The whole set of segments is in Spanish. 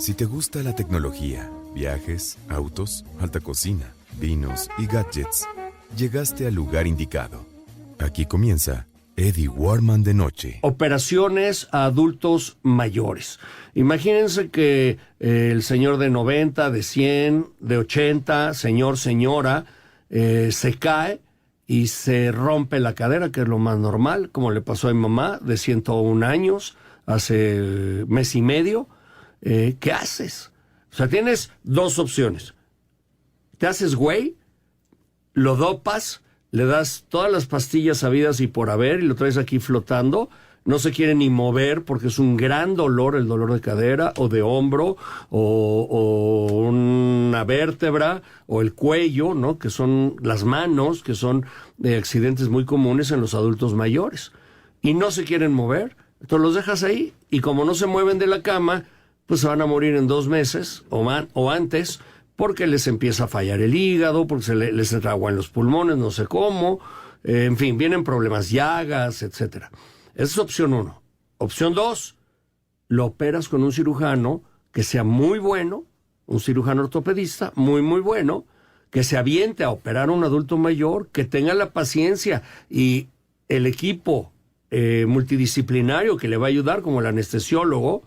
Si te gusta la tecnología, viajes, autos, alta cocina, vinos y gadgets, llegaste al lugar indicado. Aquí comienza Eddie Warman de noche. Operaciones a adultos mayores. Imagínense que el señor de 90, de 100, de 80, señora, se cae y se rompe la cadera, que es lo más normal, como le pasó a mi mamá de 101 años, hace mes y medio. ¿Qué haces? O sea, tienes dos opciones. Te haces güey, lo dopas, le das todas las pastillas habidas y por haber y lo traes aquí flotando. No se quiere ni mover porque es un gran dolor, el dolor de cadera o de hombro o una vértebra o el cuello, ¿no? Que son las manos, que son accidentes muy comunes en los adultos mayores. Y no se quieren mover, entonces los dejas ahí y como no se mueven de la cama, pues se van a morir en 2 meses o antes, porque les empieza a fallar el hígado, porque les entra agua en los pulmones, no sé cómo, en fin, vienen problemas, llagas, etcétera. Esa es opción 1. Opción 2, lo operas con un cirujano que sea muy bueno, un cirujano ortopedista muy bueno, que se aviente a operar a un adulto mayor, que tenga la paciencia y el equipo multidisciplinario que le va a ayudar, como el anestesiólogo,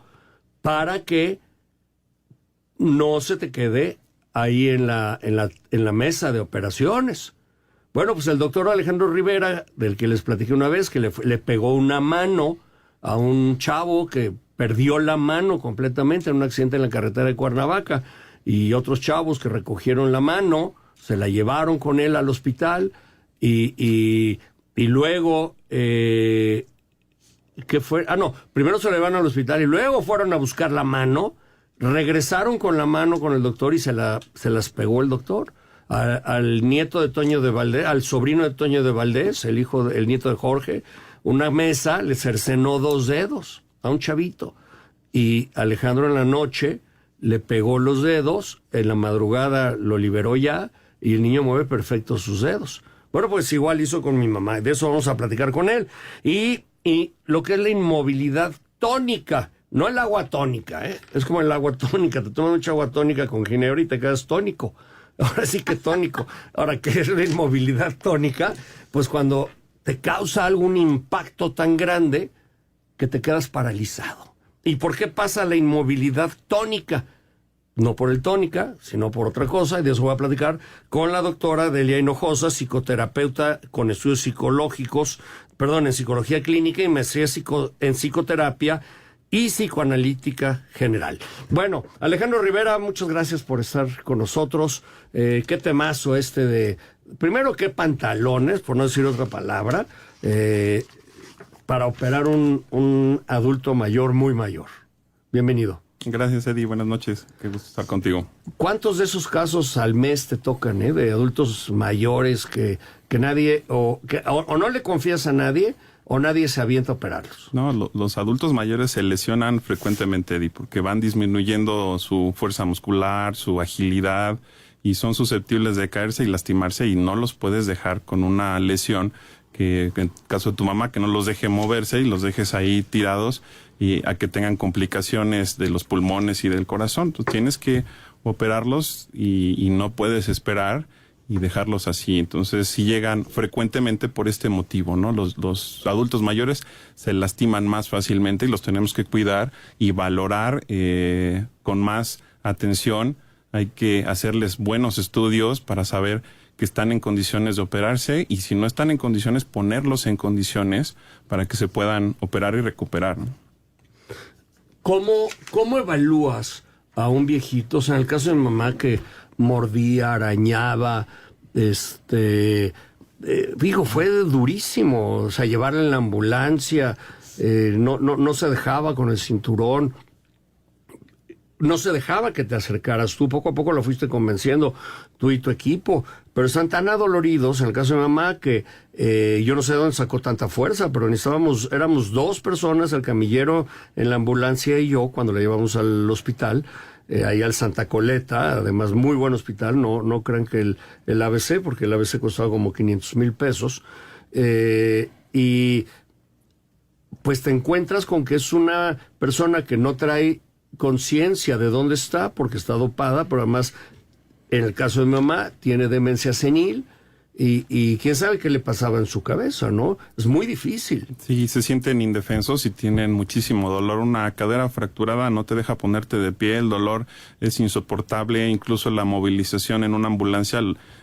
para que no se te quede ahí en la mesa de operaciones. Bueno, pues el doctor Alejandro Rivera, del que les platiqué una vez, que le pegó una mano a un chavo que perdió la mano completamente en un accidente en la carretera de Cuernavaca, y otros chavos que recogieron la mano, se la llevaron con él al hospital, y luego... ¿qué fue? Primero se la llevaron al hospital y luego fueron a buscar la mano, regresaron con la mano con el doctor y se las pegó el doctor al nieto de Toño de Valdés, al sobrino de Toño de Valdés, el nieto de Jorge. Una mesa le cercenó 2 dedos a un chavito y Alejandro en la noche le pegó los dedos, en la madrugada lo liberó ya y el niño mueve perfecto sus dedos. Bueno, pues igual hizo con mi mamá, de eso vamos a platicar con él. Y lo que es la inmovilidad tónica, no el agua tónica, es como el agua tónica, te tomas mucha agua tónica con ginebra y te quedas tónico. Ahora sí que tónico. Ahora, ¿qué es la inmovilidad tónica? Pues cuando te causa algún impacto tan grande que te quedas paralizado. ¿Y por qué pasa la inmovilidad tónica? No por el tónica, sino por otra cosa, y de eso voy a platicar con la doctora Delia Hinojosa, psicoterapeuta con estudios psicológicos, en psicología clínica y maestría en psicoterapia y psicoanalítica general. Bueno, Alejandro Rivera, muchas gracias por estar con nosotros. Qué temazo de... Primero, qué pantalones, por no decir otra palabra, para operar un adulto mayor, muy mayor. Bienvenido. Gracias, Eddie. Buenas noches. Qué gusto estar contigo. ¿Cuántos de esos casos al mes te tocan, de adultos mayores que nadie, o no le confías a nadie, o nadie se avienta a operarlos? No, los adultos mayores se lesionan frecuentemente, Eddie, porque van disminuyendo su fuerza muscular, su agilidad, y son susceptibles de caerse y lastimarse, y no los puedes dejar con una lesión que en caso de tu mamá, que no los deje moverse y los dejes ahí tirados y a que tengan complicaciones de los pulmones y del corazón. Tú tienes que operarlos y no puedes esperar y dejarlos así. Entonces, sí llegan frecuentemente por este motivo, ¿no? Los adultos mayores se lastiman más fácilmente y los tenemos que cuidar y valorar con más atención. Hay que hacerles buenos estudios para saber que están en condiciones de operarse, y si no están en condiciones, ponerlos en condiciones para que se puedan operar y recuperar, ¿no? ¿Cómo evalúas a un viejito? O sea, en el caso de mi mamá, que mordía, arañaba, fue durísimo. O sea, llevarla en la ambulancia, no se dejaba con el cinturón. No se dejaba que te acercaras tú, poco a poco lo fuiste convenciendo, tú y tu equipo, pero están tan adoloridos, en el caso de mi mamá, que yo no sé de dónde sacó tanta fuerza, pero éramos 2 personas, el camillero en la ambulancia y yo, cuando la llevamos al hospital, ahí al Santa Coleta, además muy buen hospital, no crean que el ABC, porque el ABC costaba como 500,000 pesos, y pues te encuentras con que es una persona que no trae conciencia de dónde está porque está dopada, pero además, en el caso de mi mamá, tiene demencia senil y quién sabe qué le pasaba en su cabeza, ¿no? Es muy difícil. Sí, se sienten indefensos y tienen muchísimo dolor. Una cadera fracturada no te deja ponerte de pie, el dolor es insoportable, incluso la movilización en una ambulancia,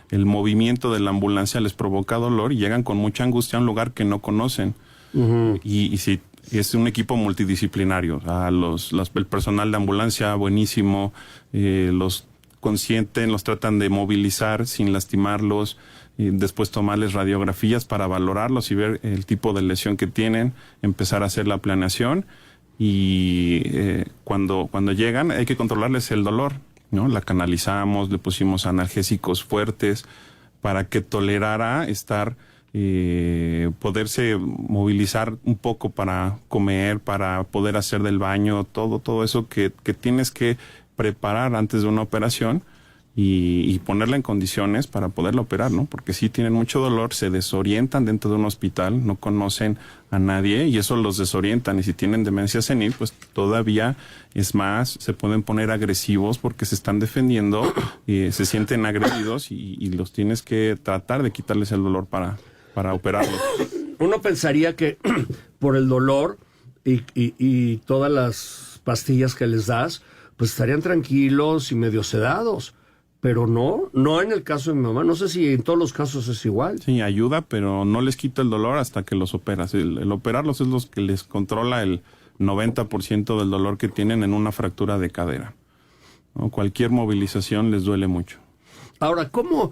el movimiento de la ambulancia les provoca dolor y llegan con mucha angustia a un lugar que no conocen. Uh-huh. Y sí, es un equipo multidisciplinario. El personal de ambulancia, buenísimo, los consienten, los tratan de movilizar sin lastimarlos, y después tomarles radiografías para valorarlos y ver el tipo de lesión que tienen, empezar a hacer la planeación y cuando llegan hay que controlarles el dolor, ¿no? La canalizamos, le pusimos analgésicos fuertes para que tolerara estar, poderse movilizar un poco para comer, para poder hacer del baño, todo eso que tienes que preparar antes de una operación y ponerla en condiciones para poderla operar, ¿no? Porque sí tienen mucho dolor, se desorientan dentro de un hospital, no conocen a nadie y eso los desorientan. Y si tienen demencia senil, pues todavía es más, se pueden poner agresivos porque se están defendiendo, se sienten agredidos y los tienes que tratar de quitarles el dolor para operarlos. Uno pensaría que por el dolor y todas las pastillas que les das, pues estarían tranquilos y medio sedados. Pero no en el caso de mi mamá. No sé si en todos los casos es igual. Sí, ayuda, pero no les quita el dolor hasta que los operas. El operarlos es lo que les controla el 90% del dolor que tienen en una fractura de cadera, ¿no? Cualquier movilización les duele mucho. Ahora, ¿cómo?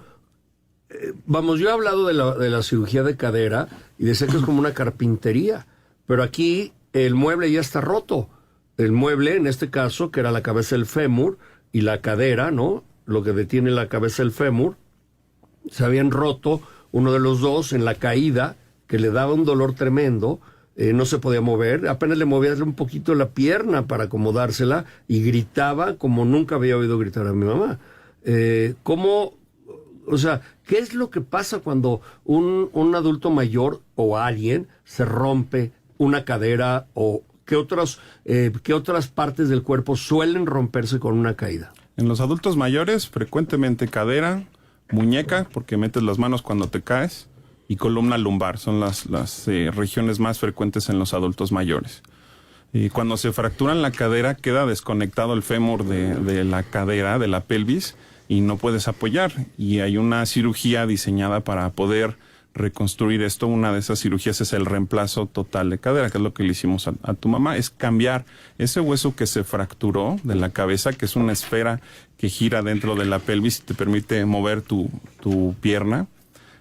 Vamos, yo he hablado de la cirugía de cadera y decía que es como una carpintería. Pero aquí el mueble ya está roto. El mueble, en este caso, que era la cabeza del fémur y la cadera, ¿no? Lo que detiene la cabeza del fémur, se habían roto uno de los dos en la caída, que le daba un dolor tremendo, no se podía mover, apenas le movía un poquito la pierna para acomodársela y gritaba como nunca había oído gritar a mi mamá. ¿Cómo? O sea, ¿qué es lo que pasa cuando un adulto mayor o alguien se rompe una cadera o qué otras partes del cuerpo suelen romperse con una caída? En los adultos mayores, frecuentemente cadera, muñeca, porque metes las manos cuando te caes, y columna lumbar. Son las regiones más frecuentes en los adultos mayores. Y cuando se fracturan la cadera, queda desconectado el fémur de la cadera, de la pelvis, y no puedes apoyar. Y hay una cirugía diseñada para poder reconstruir esto. Una de esas cirugías es el reemplazo total de cadera, que es lo que le hicimos a tu mamá, es cambiar ese hueso que se fracturó de la cabeza, que es una esfera que gira dentro de la pelvis y te permite mover tu pierna.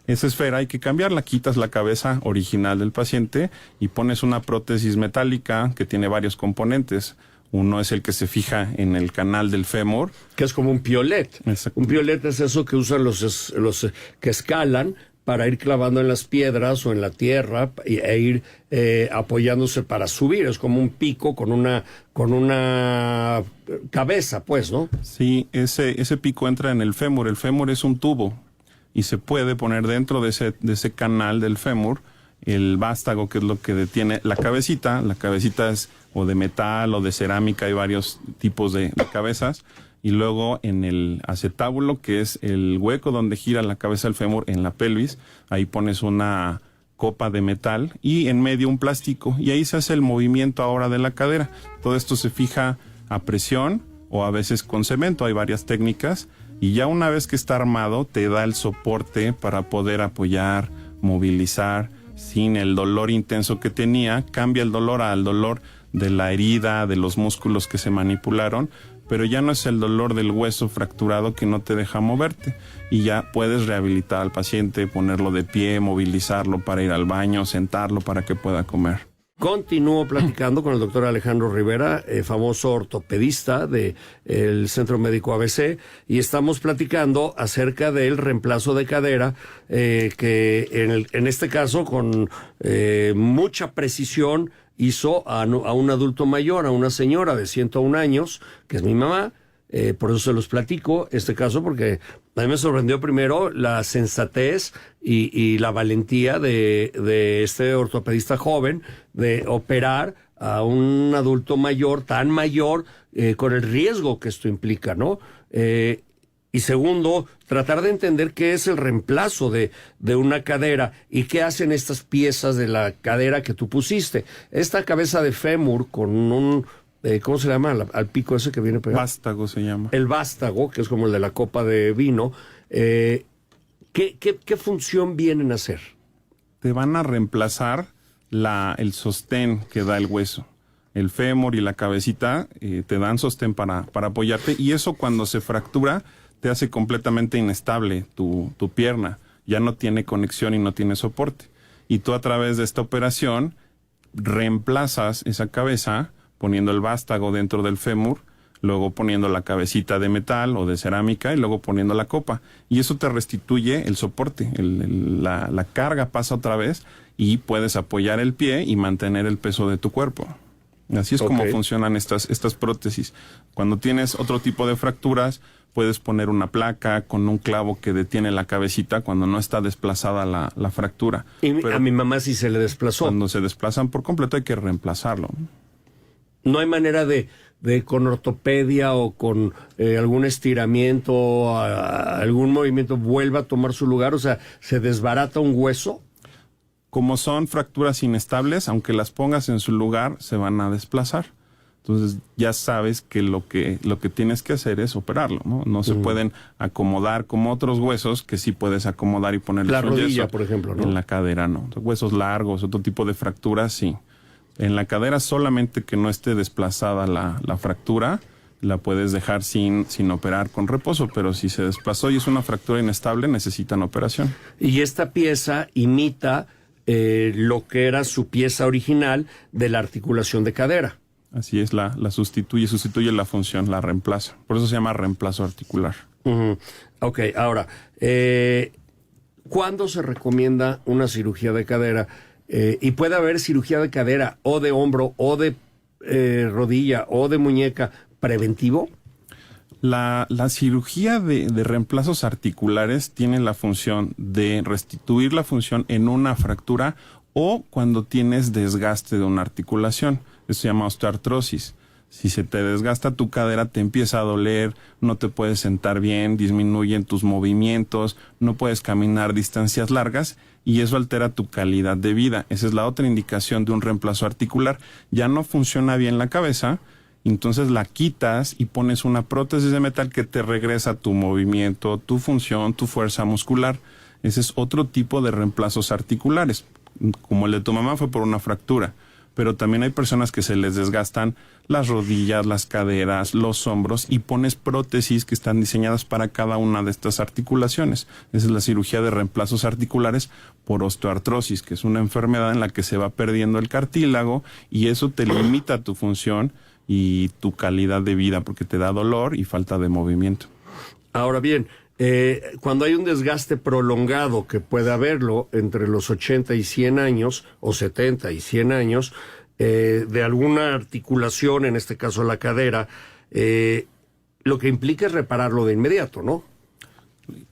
Esa esfera hay que cambiarla, quitas la cabeza original del paciente y pones una prótesis metálica que tiene varios componentes. Uno es el que se fija en el canal del fémur, que es como un piolet. Exacto. Un piolet es eso que usan los que escalan para ir clavando en las piedras o en la tierra e ir apoyándose para subir. Es como un pico con una cabeza, pues, ¿no? Sí, ese pico entra en el fémur. El fémur es un tubo y se puede poner dentro de ese canal del fémur el vástago, que es lo que detiene la cabecita. La cabecita es o de metal o de cerámica, hay varios tipos de cabezas. Y luego en el acetábulo, que es el hueco donde gira la cabeza del fémur en la pelvis, ahí pones una copa de metal y en medio un plástico. Y ahí se hace el movimiento ahora de la cadera. Todo esto se fija a presión o a veces con cemento. Hay varias técnicas. Y ya una vez que está armado, te da el soporte para poder apoyar, movilizar sin el dolor intenso que tenía. Cambia el dolor al dolor de la herida, de los músculos que se manipularon, pero ya no es el dolor del hueso fracturado que no te deja moverte y ya puedes rehabilitar al paciente, ponerlo de pie, movilizarlo para ir al baño, sentarlo para que pueda comer. Continúo platicando con el doctor Alejandro Rivera, famoso ortopedista del Centro Médico ABC, y estamos platicando acerca del reemplazo de cadera, que en este caso con mucha precisión hizo a un adulto mayor, a una señora de 101 años, que es mi mamá, Por eso se los platico este caso, porque a mí me sorprendió primero la sensatez y la valentía de este ortopedista joven de operar a un adulto mayor, tan mayor, con el riesgo que esto implica, ¿no? Y segundo, tratar de entender qué es el reemplazo de una cadera y qué hacen estas piezas de la cadera que tú pusiste. Esta cabeza de fémur con un... ¿cómo se llama? Al pico ese que viene pegado. Vástago se llama. El vástago, que es como el de la copa de vino. ¿Qué función vienen a hacer? Te van a reemplazar el sostén que da el hueso. El fémur y la cabecita te dan sostén para apoyarte, y eso cuando se fractura te hace completamente inestable tu pierna. Ya no tiene conexión y no tiene soporte. Y tú, a través de esta operación, reemplazas esa cabeza poniendo el vástago dentro del fémur, luego poniendo la cabecita de metal o de cerámica y luego poniendo la copa. Y eso te restituye el soporte, la carga pasa otra vez y puedes apoyar el pie y mantener el peso de tu cuerpo. Así es como funcionan estas prótesis. Cuando tienes otro tipo de fracturas, puedes poner una placa con un clavo que detiene la cabecita cuando no está desplazada la fractura. Pero a mi mamá sí se le desplazó. Cuando se desplazan por completo hay que reemplazarlo. No hay manera de con ortopedia o con algún estiramiento, algún movimiento vuelva a tomar su lugar, o sea, ¿se desbarata un hueso? Como son fracturas inestables, aunque las pongas en su lugar, se van a desplazar. Entonces ya sabes que lo que tienes que hacer es operarlo, ¿no? No se pueden acomodar como otros huesos que sí puedes acomodar y ponerle la un rodilla, yeso. Por ejemplo, ¿no? En la cadera, no. Huesos largos, otro tipo de fracturas, sí. En la cadera, solamente que no esté desplazada la fractura, la puedes dejar sin operar con reposo, pero si se desplazó y es una fractura inestable, necesitan operación. Y esta pieza imita lo que era su pieza original de la articulación de cadera. Así es, la sustituye la función, la reemplaza. Por eso se llama reemplazo articular. Ok, ahora, ¿cuándo se recomienda una cirugía de cadera? Y puede haber cirugía de cadera o de hombro o de rodilla o de muñeca preventivo. La cirugía de reemplazos articulares tiene la función de restituir la función en una fractura o cuando tienes desgaste de una articulación. Eso se llama osteoartrosis. Si se te desgasta tu cadera, te empieza a doler, no te puedes sentar bien, disminuyen tus movimientos, no puedes caminar distancias largas y eso altera tu calidad de vida. Esa es la otra indicación de un reemplazo articular. Ya no funciona bien la cabeza, entonces la quitas y pones una prótesis de metal que te regresa tu movimiento, tu función, tu fuerza muscular. Ese es otro tipo de reemplazos articulares. Como el de tu mamá fue por una fractura. Pero también hay personas que se les desgastan las rodillas, las caderas, los hombros y pones prótesis que están diseñadas para cada una de estas articulaciones. Esa es la cirugía de reemplazos articulares por osteoartrosis, que es una enfermedad en la que se va perdiendo el cartílago y eso te limita tu función y tu calidad de vida porque te da dolor y falta de movimiento. Ahora bien, cuando hay un desgaste prolongado, que puede haberlo entre los 80 y 100 años, o 70 y 100 años, de alguna articulación, en este caso la cadera, lo que implica es repararlo de inmediato, ¿no?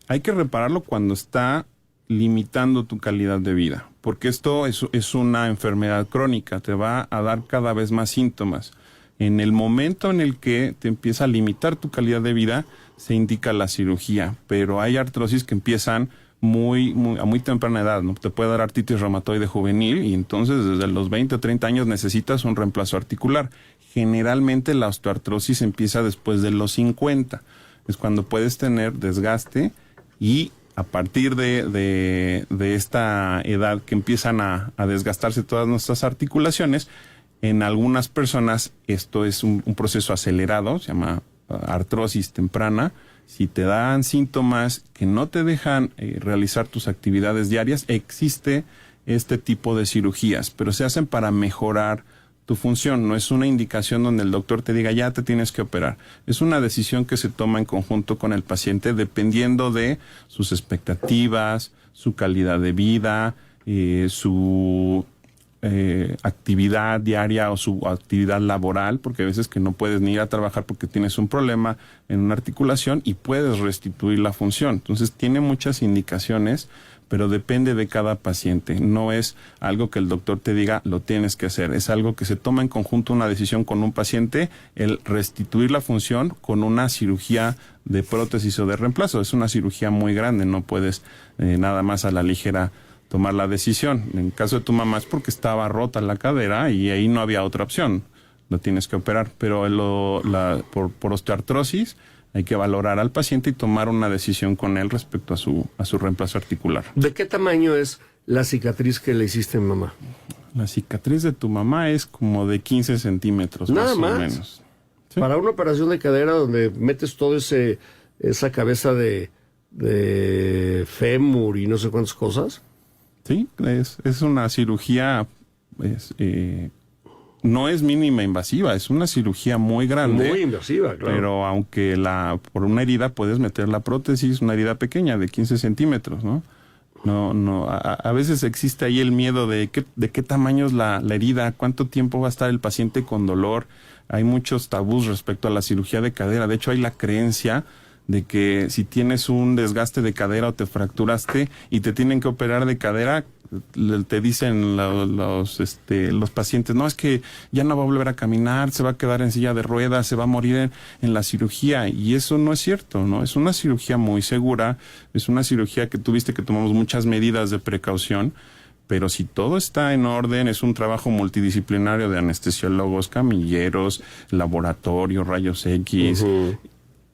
Hay que repararlo cuando está limitando tu calidad de vida, porque esto es una enfermedad crónica, te va a dar cada vez más síntomas. En el momento en el que te empieza a limitar tu calidad de vida, se indica la cirugía, pero hay artrosis que empiezan a muy temprana edad, ¿no? Te puede dar artritis reumatoide juvenil y entonces desde los 20 o 30 años necesitas un reemplazo articular. Generalmente la osteoartrosis empieza después de los 50. Es cuando puedes tener desgaste y a partir de esta edad que empiezan a desgastarse todas nuestras articulaciones, en algunas personas esto es un proceso acelerado, se llama artrosis temprana. Si te dan síntomas que no te dejan realizar tus actividades diarias, existe este tipo de cirugías, pero se hacen para mejorar tu función. No es una indicación donde el doctor te diga ya te tienes que operar. Es una decisión que se toma en conjunto con el paciente dependiendo de sus expectativas, su calidad de vida, su actividad diaria o su actividad laboral, porque a veces que no puedes ni ir a trabajar porque tienes un problema en una articulación y puedes restituir la función. Entonces tiene muchas indicaciones, pero depende de cada paciente. No es algo que el doctor te diga, lo tienes que hacer. Es algo que se toma en conjunto, una decisión con un paciente, el restituir la función con una cirugía de prótesis o de reemplazo. Es una cirugía muy grande, no puedes nada más a la ligera tomar la decisión. En el caso de tu mamá es porque estaba rota la cadera y ahí no había otra opción. Lo tienes que operar. Pero por osteoartrosis hay que valorar al paciente y tomar una decisión con él respecto a su reemplazo articular. ¿De qué tamaño es la cicatriz que le hiciste a mi mamá? La cicatriz de tu mamá es como de 15 centímetros, nada más más o menos. ¿Sí? Para una operación de cadera donde metes todo esa cabeza de fémur y no sé cuántas cosas. Sí, es una cirugía, no es mínima invasiva, es una cirugía muy grande. Muy invasiva, claro. Pero aunque por una herida puedes meter la prótesis, una herida pequeña de 15 centímetros, ¿no? A veces existe ahí el miedo de qué tamaño es la herida, cuánto tiempo va a estar el paciente con dolor. Hay muchos tabús respecto a la cirugía de cadera. De hecho, hay la creencia de que si tienes un desgaste de cadera o te fracturaste y te tienen que operar de cadera, te dicen los pacientes, no, es que ya no va a volver a caminar, se va a quedar en silla de ruedas, se va a morir en la cirugía, y eso no es cierto, ¿no? Es una cirugía muy segura, es una cirugía que tuviste que tomamos muchas medidas de precaución, pero si todo está en orden, es un trabajo multidisciplinario de anestesiólogos, camilleros, laboratorio, rayos X,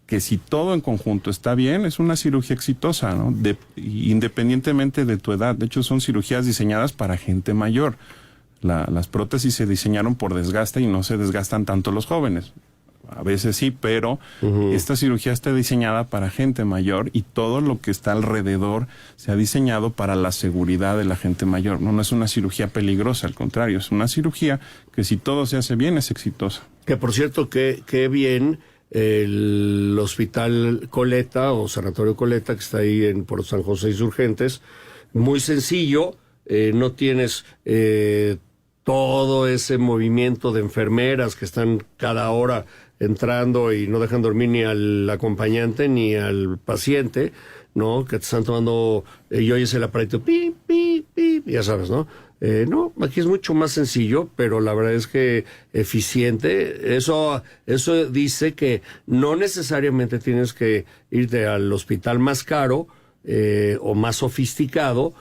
que si todo en conjunto está bien, es una cirugía exitosa, ¿no? Independientemente de tu edad. De hecho, son cirugías diseñadas para gente mayor. Las prótesis se diseñaron por desgaste y no se desgastan tanto los jóvenes. A veces sí, pero esta cirugía está diseñada para gente mayor y todo lo que está alrededor se ha diseñado para la seguridad de la gente mayor. No es una cirugía peligrosa, al contrario, es una cirugía que si todo se hace bien es exitosa. Que por cierto, qué bien el Hospital Coleta o Sanatorio Coleta, que está ahí por San José Insurgentes, muy sencillo, no tienes todo ese movimiento de enfermeras que están cada hora entrando y no dejan dormir ni al acompañante ni al paciente, ¿no? Que te están tomando, y oyes el aparatito, pip, pip, pip, ya sabes, ¿no? No, aquí es mucho más sencillo, pero la verdad es que eficiente. Eso dice que no necesariamente tienes que irte al hospital más caro o más sofisticado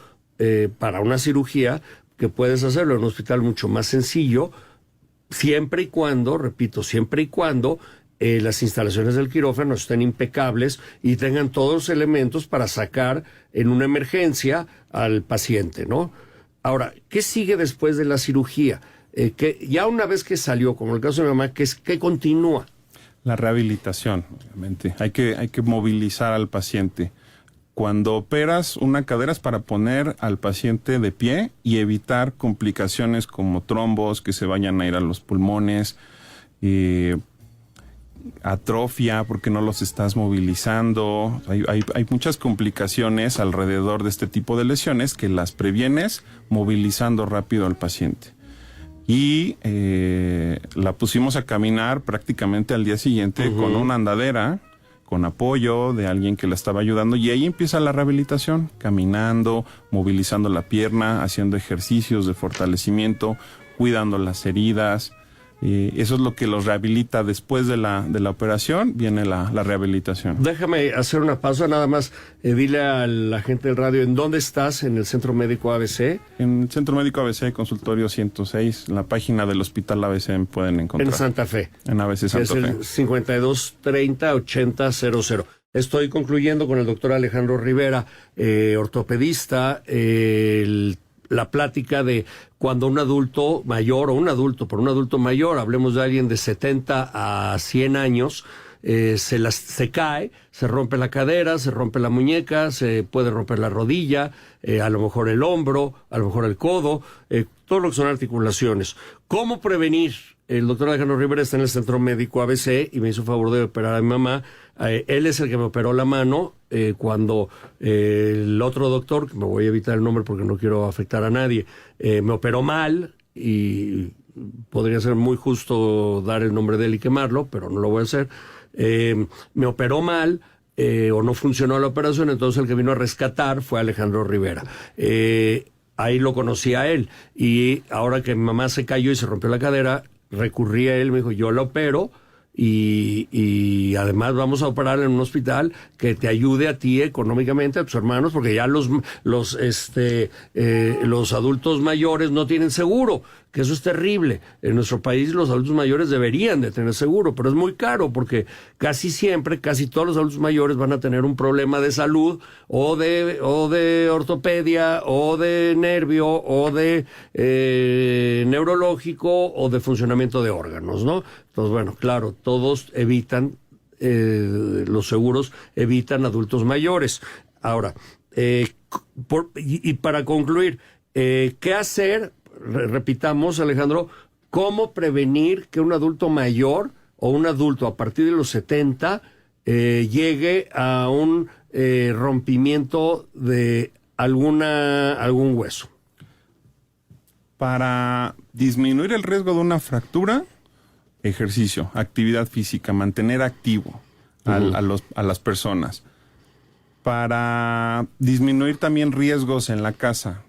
para una cirugía, que puedes hacerlo en un hospital mucho más sencillo, siempre y cuando, repito, las instalaciones del quirófano estén impecables y tengan todos los elementos para sacar en una emergencia al paciente, ¿no? Ahora, ¿qué sigue después de la cirugía? Que ya una vez que salió, como el caso de mi mamá, ¿qué continúa? La rehabilitación, obviamente. Hay que movilizar al paciente. Cuando operas una cadera es para poner al paciente de pie y evitar complicaciones como trombos que se vayan a ir a los pulmones, atrofia porque no los estás movilizando. Hay muchas complicaciones alrededor de este tipo de lesiones que las previenes movilizando rápido al paciente. Y la pusimos a caminar prácticamente al día siguiente con una andadera, con apoyo de alguien que la estaba ayudando, y ahí empieza la rehabilitación, caminando, movilizando la pierna, haciendo ejercicios de fortalecimiento, cuidando las heridas. Eso es lo que los rehabilita. Después de la operación viene la rehabilitación. Déjame hacer una pausa, nada más. Dile a la gente del radio, ¿en dónde estás? ¿En el Centro Médico ABC? En el Centro Médico ABC, consultorio 106, en la página del Hospital ABC pueden encontrar. En Santa Fe. En ABC Santa Fe. Es el 5230-8000. Estoy concluyendo con el doctor Alejandro Rivera, ortopedista, la plática de cuando un adulto mayor o un adulto mayor, hablemos de alguien de 70 a 100 años, se cae, se rompe la cadera, se rompe la muñeca, se puede romper la rodilla, a lo mejor el hombro, a lo mejor el codo, todo lo que son articulaciones. ¿Cómo prevenir? El doctor Alejandro Rivera está en el Centro Médico ABC y me hizo favor de operar a mi mamá. Él es el que me operó la mano cuando el otro doctor, que me voy a evitar el nombre porque no quiero afectar a nadie, me operó mal y podría ser muy justo dar el nombre de él y quemarlo, pero no lo voy a hacer. Me operó mal o no funcionó la operación, entonces el que vino a rescatar fue Alejandro Rivera. Ahí lo conocí a él y ahora que mi mamá se cayó y se rompió la cadera, recurrí a él, me dijo, yo la opero y además vamos a operar en un hospital que te ayude a ti económicamente, a tus hermanos, porque ya los adultos mayores no tienen seguro, que eso es terrible. En nuestro país los adultos mayores deberían de tener seguro, pero es muy caro porque casi siempre, casi todos los adultos mayores van a tener un problema de salud o de ortopedia o de nervio o de neurológico o de funcionamiento de órganos, ¿no? Entonces, bueno, claro, todos evitan, los seguros evitan adultos mayores. Ahora, para concluir, ¿qué hacer? Repitamos, Alejandro, ¿cómo prevenir que un adulto mayor o un adulto a partir de los 70 llegue a un rompimiento de algún hueso? Para disminuir el riesgo de una fractura, ejercicio, actividad física, mantener activo a las personas. Para disminuir también riesgos en la casa,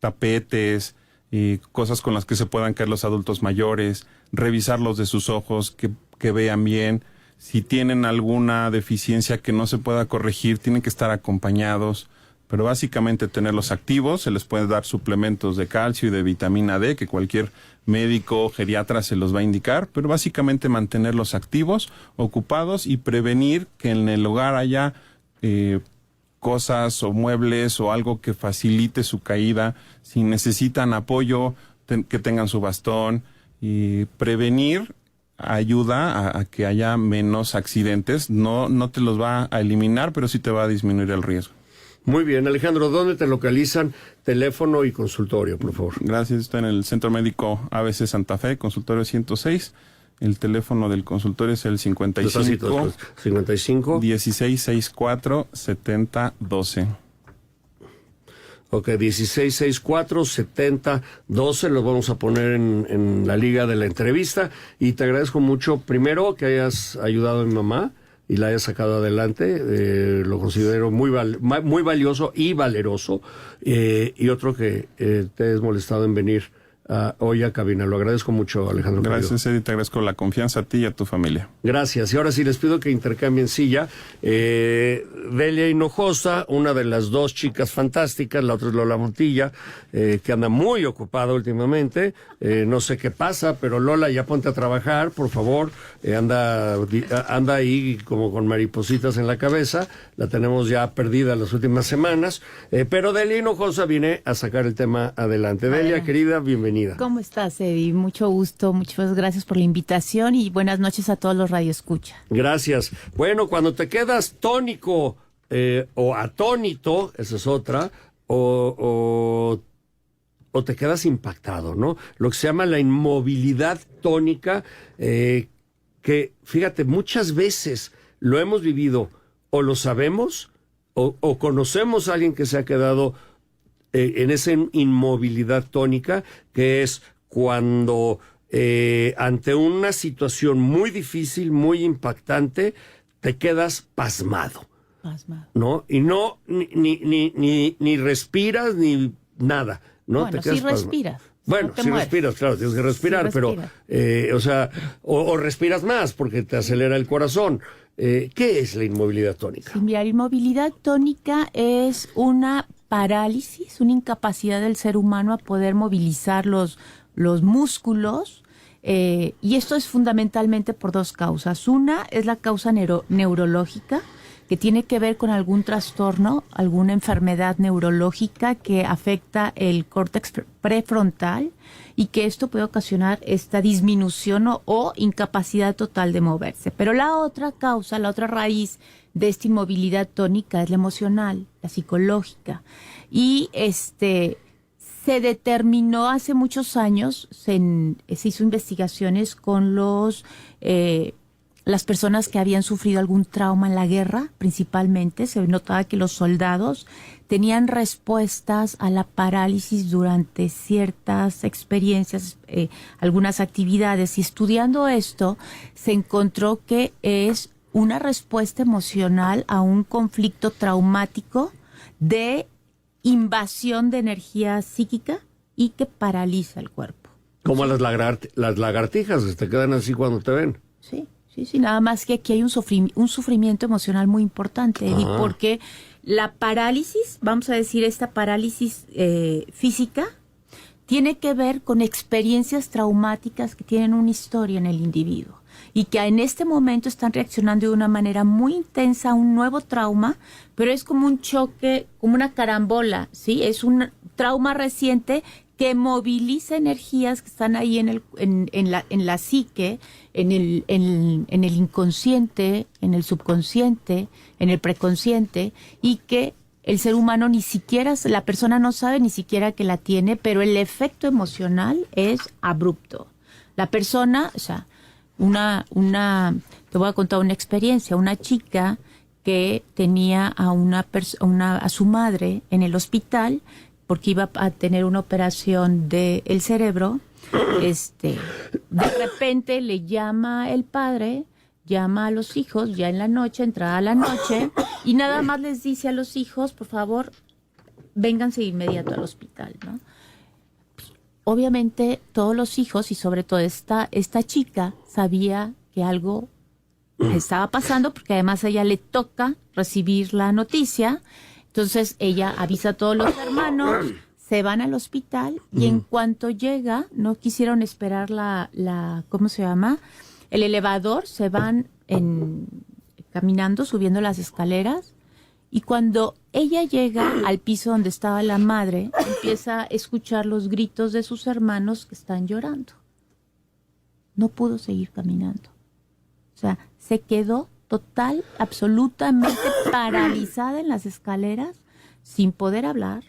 tapetes y cosas con las que se puedan caer los adultos mayores, revisarlos de sus ojos, que vean bien. Si tienen alguna deficiencia que no se pueda corregir, tienen que estar acompañados. Pero básicamente tenerlos activos, se les puede dar suplementos de calcio y de vitamina D, que cualquier médico o geriatra se los va a indicar, pero básicamente mantenerlos activos, ocupados y prevenir que en el hogar haya cosas o muebles o algo que facilite su caída. Si necesitan apoyo, que tengan su bastón. Y prevenir ayuda a que haya menos accidentes. No te los va a eliminar, pero sí te va a disminuir el riesgo. Muy bien, Alejandro, ¿dónde te localizan? Teléfono y consultorio, por favor. Gracias, está en el Centro Médico ABC Santa Fe, consultorio 106. El teléfono del consultorio es el 55 1664 7012. Ok, 1664-7012, los vamos a poner en la liga de la entrevista. Y te agradezco mucho, primero, que hayas ayudado a mi mamá y la hayas sacado adelante. Lo considero muy valioso y valeroso. Y otro, que te hayas molestado en venir hoy a cabina. Lo agradezco mucho, Alejandro. Gracias, Eddie. Te agradezco la confianza a ti y a tu familia. Gracias. Y ahora sí les pido que intercambien silla. Delia Hinojosa, una de las dos chicas fantásticas, la otra es Lola Montilla, que anda muy ocupada últimamente. No sé qué pasa, pero Lola, ya ponte a trabajar, por favor. Anda ahí como con maripositas en la cabeza. La tenemos ya perdida las últimas semanas. Pero Delia Hinojosa viene a sacar el tema adelante. Delia, querida, bienvenida. ¿Cómo estás, Eddie? Mucho gusto, muchas gracias por la invitación y buenas noches a todos los radioescucha. Gracias. Bueno, cuando te quedas tónico o atónito, esa es otra, o te quedas impactado, ¿no? Lo que se llama la inmovilidad tónica, que, fíjate, muchas veces lo hemos vivido o lo sabemos o conocemos a alguien que se ha quedado en esa inmovilidad tónica, que es cuando ante una situación muy difícil, muy impactante, te quedas pasmado. ¿No? Y no ni respiras ni nada, ¿no? Bueno, te quedas sí respiras. Bueno, si respiras, claro, tienes que respirar, sí pero, o respiras más porque te acelera el corazón. ¿Qué es la inmovilidad tónica? Sí, mira, la inmovilidad tónica es una parálisis, una incapacidad del ser humano a poder movilizar los músculos, y esto es fundamentalmente por dos causas. Una es la causa neurológica, que tiene que ver con algún trastorno, alguna enfermedad neurológica que afecta el córtex prefrontal y que esto puede ocasionar esta disminución o incapacidad total de moverse. Pero la otra causa, la otra raíz de esta inmovilidad tónica es la emocional, la psicológica. Y se determinó hace muchos años, se hizo investigaciones con las personas que habían sufrido algún trauma en la guerra, principalmente. Se notaba que los soldados tenían respuestas a la parálisis durante ciertas experiencias, algunas actividades. Y estudiando esto, se encontró que es una respuesta emocional a un conflicto traumático de invasión de energía psíquica y que paraliza el cuerpo. Como las lagartijas, te quedan así cuando te ven. Sí, nada más que aquí hay un sufrimiento emocional muy importante, Eddie, porque la parálisis, vamos a decir, esta parálisis física, tiene que ver con experiencias traumáticas que tienen una historia en el individuo y que en este momento están reaccionando de una manera muy intensa a un nuevo trauma, pero es como un choque, como una carambola, ¿sí? Es un trauma reciente que moviliza energías que están ahí en la psique, en el inconsciente, en el subconsciente, en el preconsciente, y que el ser humano ni siquiera, la persona no sabe ni siquiera que la tiene, pero el efecto emocional es abrupto. La persona, o sea, te voy a contar una experiencia, una chica que tenía a su madre en el hospital porque iba a tener una operación del cerebro. De repente le llama el padre, llama a los hijos ya en la noche, entrada la noche, y nada más les dice a los hijos, por favor, vénganse de inmediato al hospital, ¿no? Obviamente todos los hijos y sobre todo esta chica sabía que algo estaba pasando porque además a ella le toca recibir la noticia. Entonces ella avisa a todos los hermanos, se van al hospital y en cuanto llega, no quisieron esperar ¿cómo se llama? El elevador, se van caminando, subiendo las escaleras, y cuando ella llega al piso donde estaba la madre, empieza a escuchar los gritos de sus hermanos que están llorando. No pudo seguir caminando. O sea, se quedó total, absolutamente paralizada en las escaleras, sin poder hablar,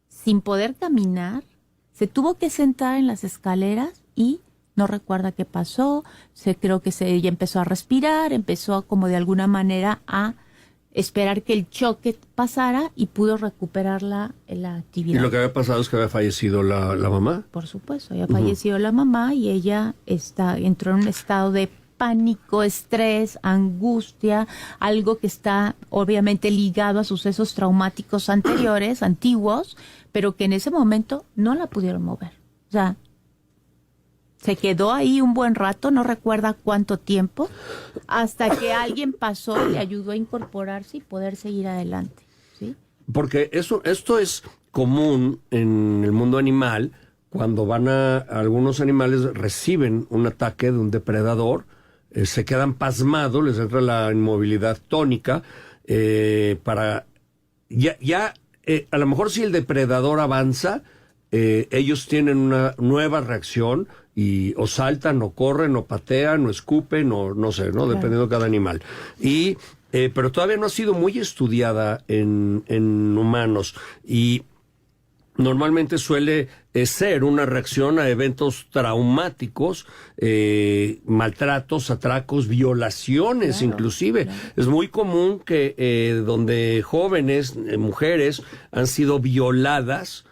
sin poder caminar. Se tuvo que sentar en las escaleras y no recuerda qué pasó. Creo que ella empezó a respirar, empezó como de alguna manera a esperar que el choque pasara y pudo recuperar la actividad. ¿Y lo que había pasado es que había fallecido la mamá? Por supuesto, había fallecido la mamá y ella entró en un estado de pánico, estrés, angustia, algo que está obviamente ligado a sucesos traumáticos antiguos, pero que en ese momento no la pudieron mover. O sea, se quedó ahí un buen rato, no recuerda cuánto tiempo, hasta que alguien pasó y le ayudó a incorporarse y poder seguir adelante, ¿sí? Porque esto es común en el mundo animal, cuando algunos animales reciben un ataque de un depredador, se quedan pasmados, les entra la inmovilidad tónica, a lo mejor si el depredador avanza, ellos tienen una nueva reacción y o saltan, o corren, o patean, o escupen, o no sé, ¿no? Claro. Dependiendo de cada animal. Pero todavía no ha sido muy estudiada en humanos y normalmente suele ser una reacción a eventos traumáticos, maltratos, atracos, violaciones, claro, inclusive. Claro. Es muy común que donde jóvenes, mujeres, han sido violadas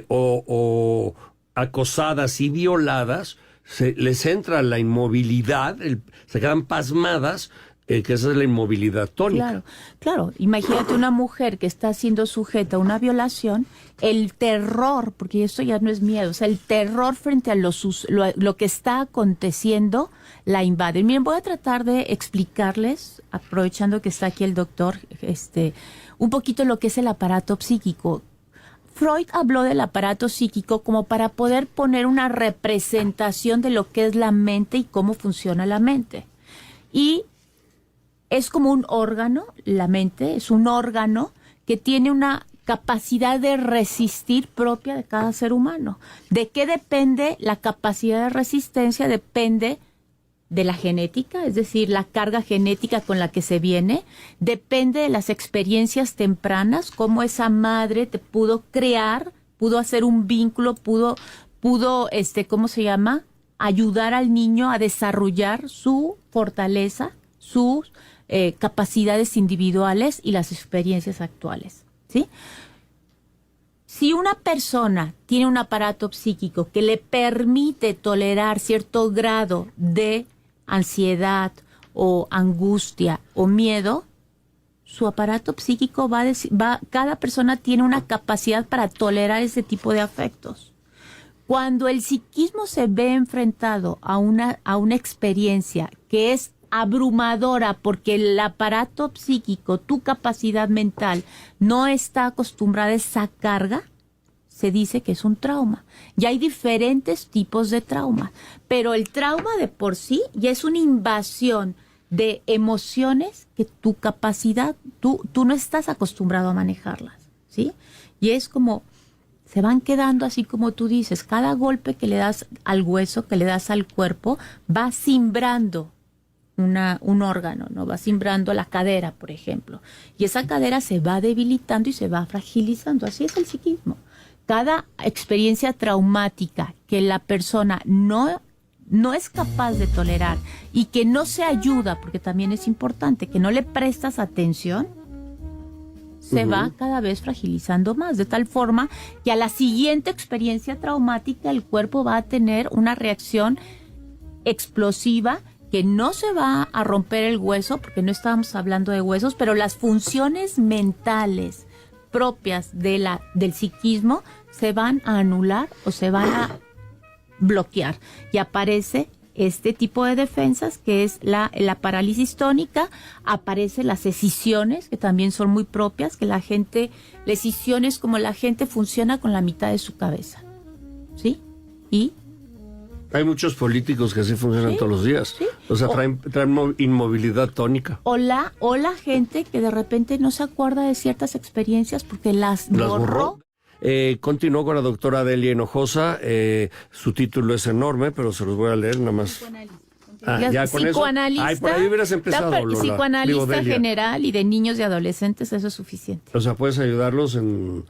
o acosadas y violadas, les entra la inmovilidad, se quedan pasmadas, que esa es la inmovilidad tónica. Claro. Imagínate una mujer que está siendo sujeta a una violación, el terror, porque esto ya no es miedo, o sea, el terror frente a lo que está aconteciendo la invade. Miren, voy a tratar de explicarles, aprovechando que está aquí el doctor, un poquito lo que es el aparato psíquico. Freud habló del aparato psíquico como para poder poner una representación de lo que es la mente y cómo funciona la mente. Y es como un órgano, la mente es un órgano que tiene una capacidad de resistir propia de cada ser humano. ¿De qué depende la capacidad de resistencia? Depende de la genética, es decir, la carga genética con la que se viene, depende de las experiencias tempranas, cómo esa madre te pudo crear, pudo hacer un vínculo, pudo, ¿cómo se llama? Ayudar al niño a desarrollar su fortaleza, sus capacidades individuales y las experiencias actuales, ¿sí? Si una persona tiene un aparato psíquico que le permite tolerar cierto grado de ansiedad o angustia o miedo, su aparato psíquico cada persona tiene una capacidad para tolerar ese tipo de afectos. Cuando el psiquismo se ve enfrentado a una experiencia que es abrumadora porque el aparato psíquico, tu capacidad mental, no está acostumbrada a esa carga, se dice que es un trauma. Y hay diferentes tipos de trauma, pero el trauma de por sí ya es una invasión de emociones que tu capacidad, tú no estás acostumbrado a manejarlas, ¿sí? Y es como, se van quedando así como tú dices, cada golpe que le das al hueso, que le das al cuerpo, va cimbrando un órgano, ¿no? Va cimbrando la cadera, por ejemplo. Y esa cadera se va debilitando y se va fragilizando. Así es el psiquismo. Cada experiencia traumática que la persona no es capaz de tolerar y que no se ayuda, porque también es importante, que no le prestas atención, se va cada vez fragilizando más, de tal forma que a la siguiente experiencia traumática el cuerpo va a tener una reacción explosiva que no se va a romper el hueso, porque no estábamos hablando de huesos, pero las funciones mentales propias del psiquismo se van a anular o se van a bloquear. Y aparece este tipo de defensas, que es la parálisis tónica, aparecen las escisiones, que también son muy propias, que la escisión es como la gente funciona con la mitad de su cabeza, ¿sí? Y hay muchos políticos que así funcionan todos los días. Sí. O sea, traen inmovilidad tónica. O la gente que de repente no se acuerda de ciertas experiencias porque las borró. Continuó con la doctora Delia Hinojosa. Su título es enorme, pero se los voy a leer nada más. Ya con psicoanalista, eso. Ay, por ahí hubieras empezado, Lola. Psicoanalista general y de niños y adolescentes, eso es suficiente. O sea, puedes ayudarlos en...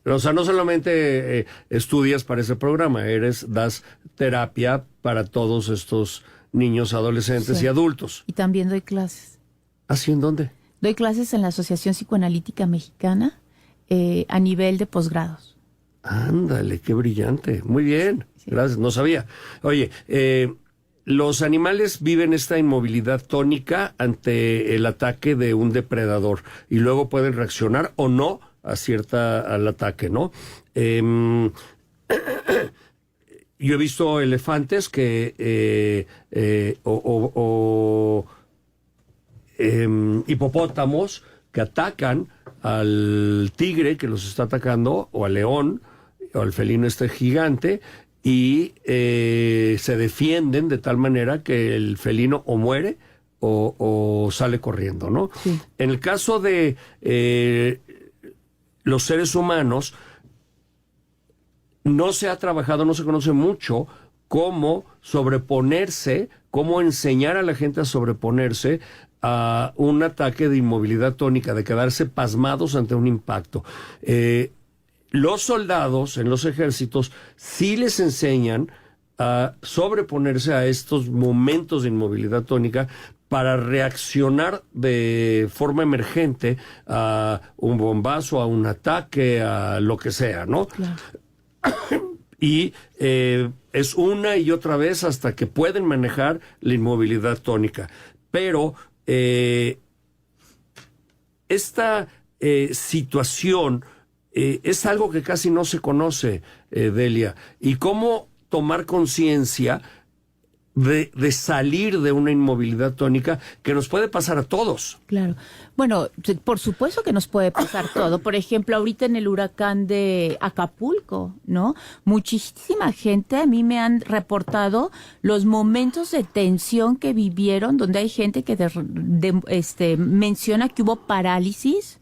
O sea, no solamente estudias para ese programa, das terapia para todos estos niños, adolescentes y adultos. Y también doy clases. ¿Así en dónde? Doy clases en la Asociación Psicoanalítica Mexicana a nivel de posgrados. Ándale, qué brillante. Muy bien, gracias, no sabía. Oye, los animales viven esta inmovilidad tónica ante el ataque de un depredador y luego pueden reaccionar o no al ataque, ¿no? Yo he visto elefantes que hipopótamos que atacan al tigre que los está atacando, o al león, o al felino gigante, y se defienden de tal manera que el felino o muere o sale corriendo, ¿no? Sí. En el caso de los seres humanos, no se ha trabajado, no se conoce mucho cómo sobreponerse, cómo enseñar a la gente a sobreponerse a un ataque de inmovilidad tónica, de quedarse pasmados ante un impacto. Los soldados en los ejércitos sí les enseñan a sobreponerse a estos momentos de inmovilidad tónica para reaccionar de forma emergente a un bombazo, a un ataque, a lo que sea, ¿no? Claro. Y es una y otra vez hasta que pueden manejar la inmovilidad tónica. Pero esta situación es algo que casi no se conoce, Delia. Y cómo tomar conciencia de salir de una inmovilidad tónica que nos puede pasar a todos. Claro. Bueno, por supuesto que nos puede pasar todo. Por ejemplo, ahorita en el huracán de Acapulco, ¿no? Muchísima gente a mí me han reportado los momentos de tensión que vivieron, donde hay gente que menciona que hubo parálisis,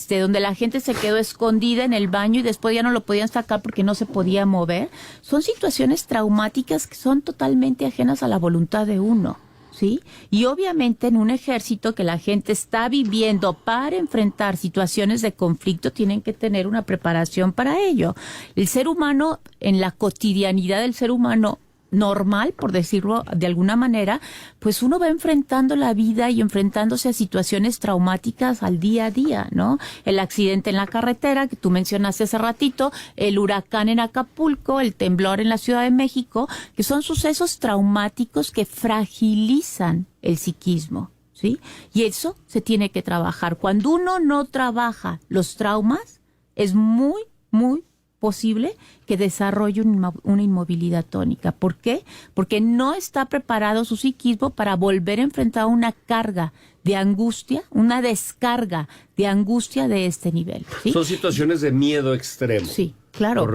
donde la gente se quedó escondida en el baño y después ya no lo podían sacar porque no se podía mover. Son situaciones traumáticas que son totalmente ajenas a la voluntad de uno, ¿sí? Y obviamente en un ejército que la gente está viviendo para enfrentar situaciones de conflicto, tienen que tener una preparación para ello. El ser humano, en la cotidianidad del ser humano normal, por decirlo de alguna manera, pues uno va enfrentando la vida y enfrentándose a situaciones traumáticas al día a día, ¿no? El accidente en la carretera que tú mencionaste hace ratito, el huracán en Acapulco, el temblor en la Ciudad de México, que son sucesos traumáticos que fragilizan el psiquismo, ¿sí? Y eso se tiene que trabajar. Cuando uno no trabaja los traumas, es muy, muy posible que desarrolle una inmovilidad tónica. ¿Por qué? Porque no está preparado su psiquismo para volver a enfrentar una carga de angustia, una descarga de angustia de este nivel, ¿sí? Son situaciones de miedo extremo. Sí, claro,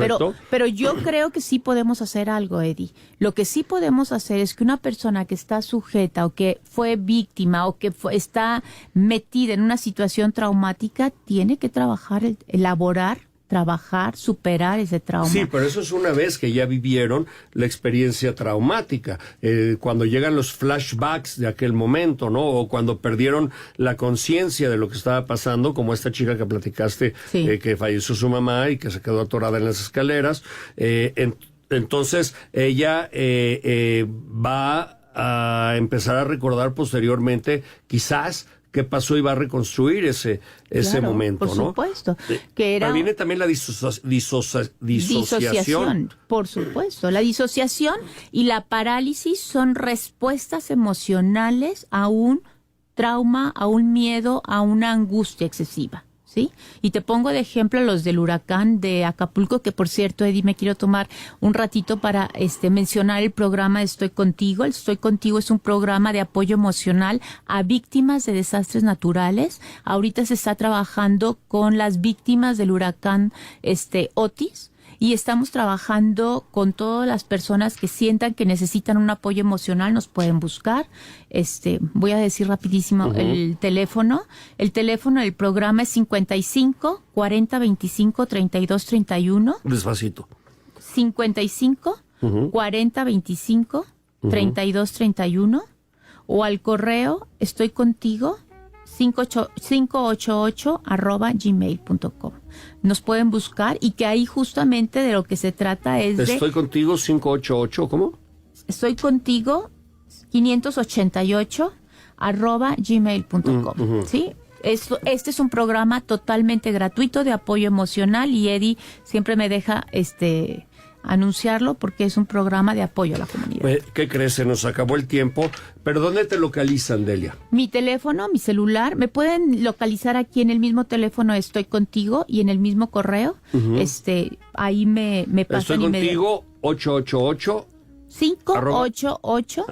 pero yo creo que sí podemos hacer algo, Eddie. Lo que sí podemos hacer es que una persona que está sujeta o que fue víctima o que está metida en una situación traumática tiene que trabajar, superar ese trauma. Sí, pero eso es una vez que ya vivieron la experiencia traumática, cuando llegan los flashbacks de aquel momento, ¿no? O cuando perdieron la conciencia de lo que estaba pasando, como esta chica que platicaste, sí, que falleció su mamá y que se quedó atorada en las escaleras. Entonces, ella va a empezar a recordar posteriormente, quizás, qué pasó y va a reconstruir ese momento, por ¿no? supuesto. Que era... Viene también la disociación. Por supuesto. La disociación y la parálisis son respuestas emocionales a un trauma, a un miedo, a una angustia excesiva, ¿sí? Y te pongo de ejemplo los del huracán de Acapulco, que por cierto, Eddie, me quiero tomar un ratito para mencionar el programa Estoy Contigo. El Estoy Contigo es un programa de apoyo emocional a víctimas de desastres naturales. Ahorita se está trabajando con las víctimas del huracán Otis. Y estamos trabajando con todas las personas que sientan que necesitan un apoyo emocional, nos pueden buscar. Voy a decir rapidísimo el teléfono. El teléfono del programa es 55 40 25 32 31. Despacito. 55 40 25 32 31. O al correo estoycontigo 588@gmail.com. Nos pueden buscar y que ahí justamente de lo que se trata es de... Estoy contigo 588, ¿cómo? Estoy contigo 588@gmail.com. ¿Sí? Este es un programa totalmente gratuito de apoyo emocional y Eddie siempre me deja anunciarlo porque es un programa de apoyo a la comunidad. ¿Qué crees? Se nos acabó el tiempo. ¿Pero dónde te localizan, Delia? Mi teléfono, mi celular, me pueden localizar aquí en el mismo teléfono Estoy Contigo y en el mismo correo. Ahí me pasan. Estoy Contigo 888 588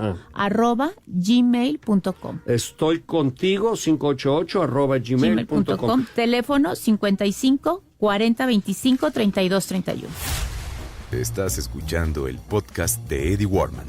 Estoy Contigo 588 Teléfono 55 40 25 32 31. Estás escuchando el podcast de Eddie Warman.